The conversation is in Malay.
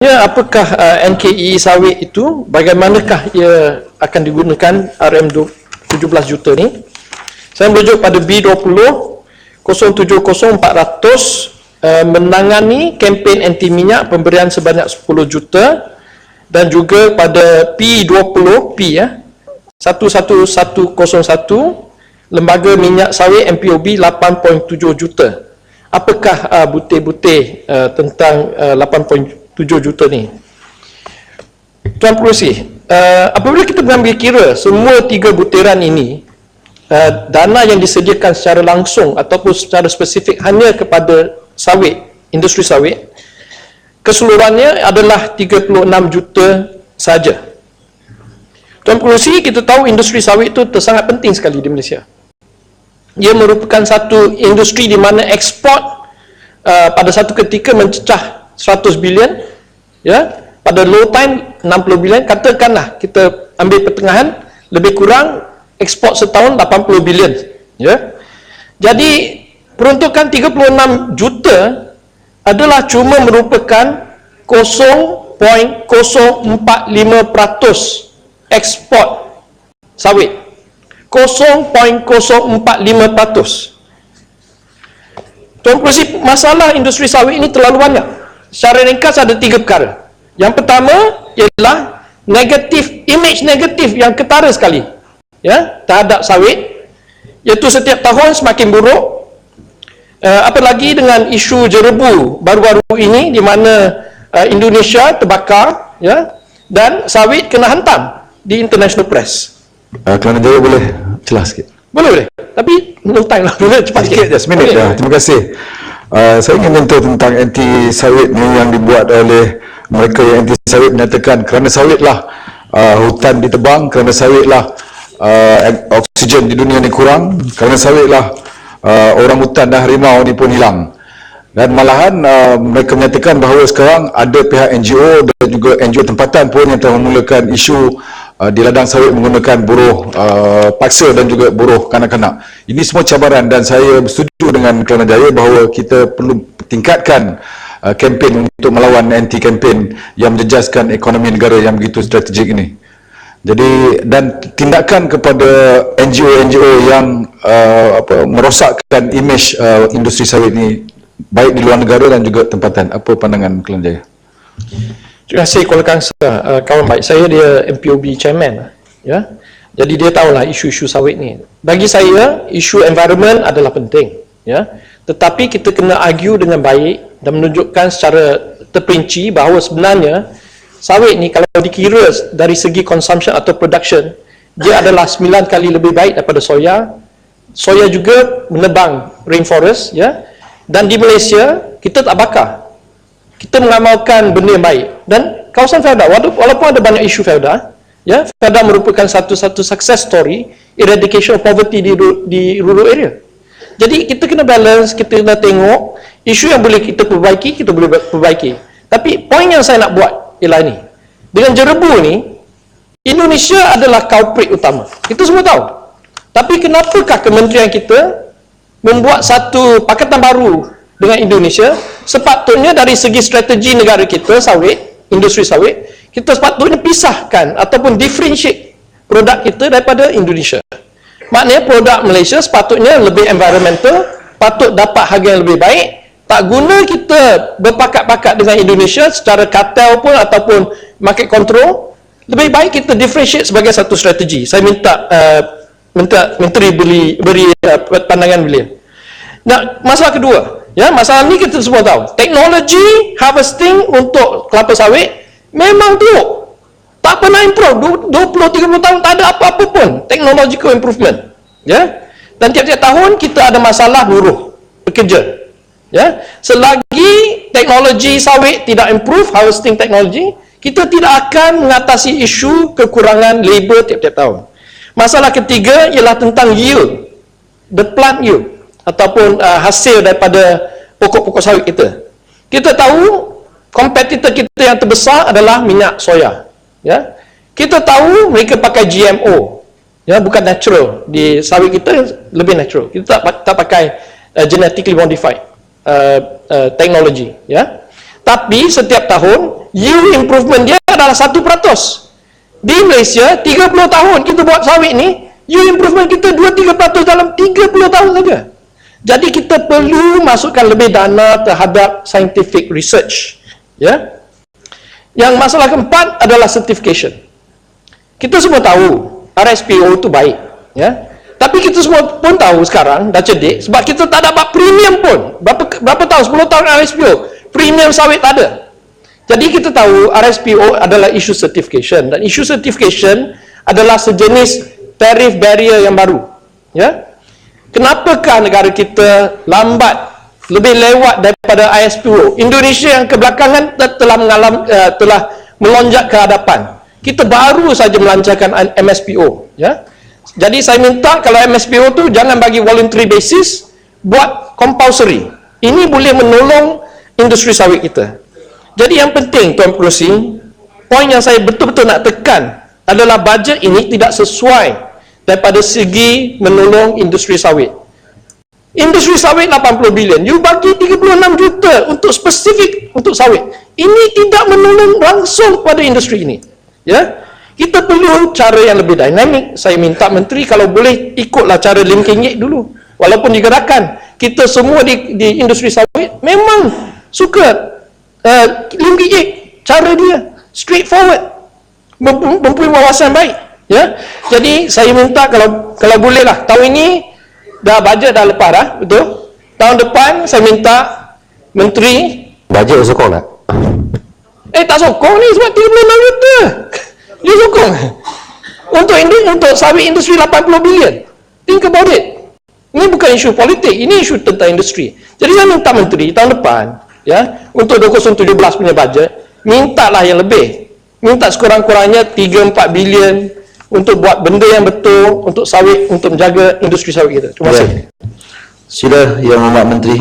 Ya, apakah NKE sawit itu, bagaimanakah ia akan digunakan RM17 juta ni? Saya merujuk pada B20 070-400 menangani kempen anti minyak pemberian sebanyak 10 juta, dan juga pada P20 11101 lembaga minyak sawit MPOB 8.7 juta. Apakah butir-butir tentang 8.7 juta ni? Tuan Pengerusi, apabila kita mengambil kira semua tiga butiran ini, dana yang disediakan secara langsung ataupun secara spesifik hanya kepada sawit, industri sawit, keseluruhannya adalah 36 juta saja. Tuan Pengerusi, kita tahu industri sawit itu sangat penting sekali di Malaysia. Ia merupakan satu industri di mana ekspor pada satu ketika mencecah 100 bilion, ya, pada low time 60 bilion, katakanlah kita ambil pertengahan, lebih kurang ekspor setahun 80 bilion, ya. Jadi peruntukan 36 juta adalah cuma merupakan 0.045% ekspor sawit. 0.045%. Tuan Pengerusi, masalah industri sawit ini terlalu banyak. Secara ringkas ada tiga perkara. Yang pertama ialah image negatif yang ketara sekali, ya, terhadap sawit, iaitu setiap tahun semakin buruk. Apalagi dengan isu jerebu baru-baru ini di mana Indonesia terbakar, ya, dan sawit kena hantam di international press. Kerana Jaya boleh celah sikit? Boleh. Tapi no time lah. Boleh cepat sikit. Just minute dah. Terima kasih. Saya ingin menyentuh tentang anti sawit ni yang dibuat oleh mereka yang anti sawit, menyatakan kerana sawitlah hutan ditebang, kerana sawitlah oksigen di dunia ni kurang, kerana sawitlah orang hutan dan harimau ni pun hilang. Dan malahan mereka menyatakan bahawa sekarang ada pihak NGO dan juga NGO tempatan pun yang telah memulakan isu di ladang sawit menggunakan buruh paksa dan juga buruh kanak-kanak. Ini semua cabaran, dan saya bersetuju dengan Kelana Jaya bahawa kita perlu tingkatkan kempen untuk melawan anti-kempen yang menjejaskan ekonomi negara yang begitu strategik ini. Jadi, dan tindakan kepada NGO-NGO yang merosakkan imej industri sawit ini baik di luar negara dan juga tempatan. Apa pandangan Kelana Jaya? Terima kasih Kuala Kangsar, kawan baik saya, dia MPOB chairman, ya. Jadi dia tahulah isu-isu sawit ni. Bagi saya isu environment adalah penting, ya. Tetapi kita kena argue dengan baik dan menunjukkan secara terperinci bahawa sebenarnya sawit ni kalau dikira dari segi consumption atau production, dia adalah 9 kali lebih baik daripada soya. Soya juga menebang rainforest, ya. Dan di Malaysia kita tak bakar. Kita mengamalkan benda yang baik. Dan kawasan Felda, walaupun ada banyak isu Felda, ya, Felda merupakan satu-satu success story eradication of poverty di rural area. Jadi kita kena balance, kita kena tengok isu yang boleh kita perbaiki, kita boleh perbaiki. Tapi poin yang saya nak buat ialah ini. Dengan jerebu ni, Indonesia adalah culprit utama. Kita semua tahu. Tapi kenapakah kementerian kita membuat satu pakatan baru dengan Indonesia? Sepatutnya dari segi strategi negara kita, sawit, industri sawit, kita sepatutnya pisahkan ataupun differentiate produk kita daripada Indonesia. Maknanya produk Malaysia sepatutnya lebih environmental, patut dapat harga yang lebih baik. Tak guna kita berpakat-pakat dengan Indonesia secara kartel pun ataupun market control. Lebih baik kita differentiate sebagai satu strategi. Saya minta menteri beri pandangan beliau. Nah, masalah kedua, ya, masalah ni kita semua tahu. Teknologi harvesting untuk kelapa sawit memang teruk. Tak pernah improve. 20-30 tahun tak ada apa-apa pun technological improvement. Ya. Dan tiap-tiap tahun kita ada masalah buruh pekerja. Ya. Selagi teknologi sawit tidak improve, harvesting teknologi, kita tidak akan mengatasi isu kekurangan labor tiap-tiap tahun. Masalah ketiga ialah tentang yield. The plant yield ataupun hasil daripada pokok-pokok sawit kita. Kita tahu kompetitor kita yang terbesar adalah minyak soya. Ya, kita tahu mereka pakai GMO, ya, bukan natural. Di sawit kita lebih natural. Kita tak pakai genetically modified teknologi. Ya, Tapi setiap tahun yield improvement dia adalah 1%. Di Malaysia 30 tahun kita buat sawit ni, yield improvement kita 2-3% dalam 30 tahun saja. Jadi kita perlu masukkan lebih dana terhadap scientific research. Ya. Yang masalah keempat adalah certification. Kita semua tahu RSPO itu baik, ya. Tapi kita semua pun tahu sekarang dah cerdik sebab kita tak dapat premium pun. Berapa tahun? 10 tahun RSPO. Premium sawit tak ada. Jadi kita tahu RSPO adalah isu certification, dan isu certification adalah sejenis tarif barrier yang baru. Ya. Kenapakah negara kita lambat, lebih lewat daripada ISPO? Indonesia yang kebelakangan telah melonjak ke hadapan. Kita baru saja melancarkan MSPO. Ya. Jadi saya minta kalau MSPO tu jangan bagi voluntary basis, buat compulsory. Ini boleh menolong industri sawit kita. Jadi yang penting Tuan Pengerusi, poin yang saya betul-betul nak tekan adalah bajet ini tidak sesuai daripada segi menolong industri sawit. Industri sawit 80 bilion, you bagi 36 juta untuk spesifik untuk sawit. Ini tidak menolong langsung pada industri ini. Ya. Kita perlu cara yang lebih dinamik. Saya minta Menteri kalau boleh ikutlah cara Lim Keng Yek dulu. Walaupun digerakkan, kita semua di industri sawit memang suka Lim Keng Yek, cara dia straightforward, mempunyai wawasan baik. Ya. Jadi saya minta kalau bolehlah, tahun ini dah bajet dah lepas dah, betul? Tahun depan saya minta Menteri Bajet sokong tak? tak sokong ni sebab 36 juta. Dia sokong untuk sawit industri 80 bilion. Think about it. Ini bukan isu politik, ini isu tentang industri. Jadi saya minta Menteri tahun depan, ya, untuk 2017 punya bajet, mintalah yang lebih. Minta sekurang-kurangnya 3-4 bilion untuk buat benda yang betul untuk sawit, untuk menjaga industri sawit kita. Terima kasih. Sila Yang Hormat Menteri.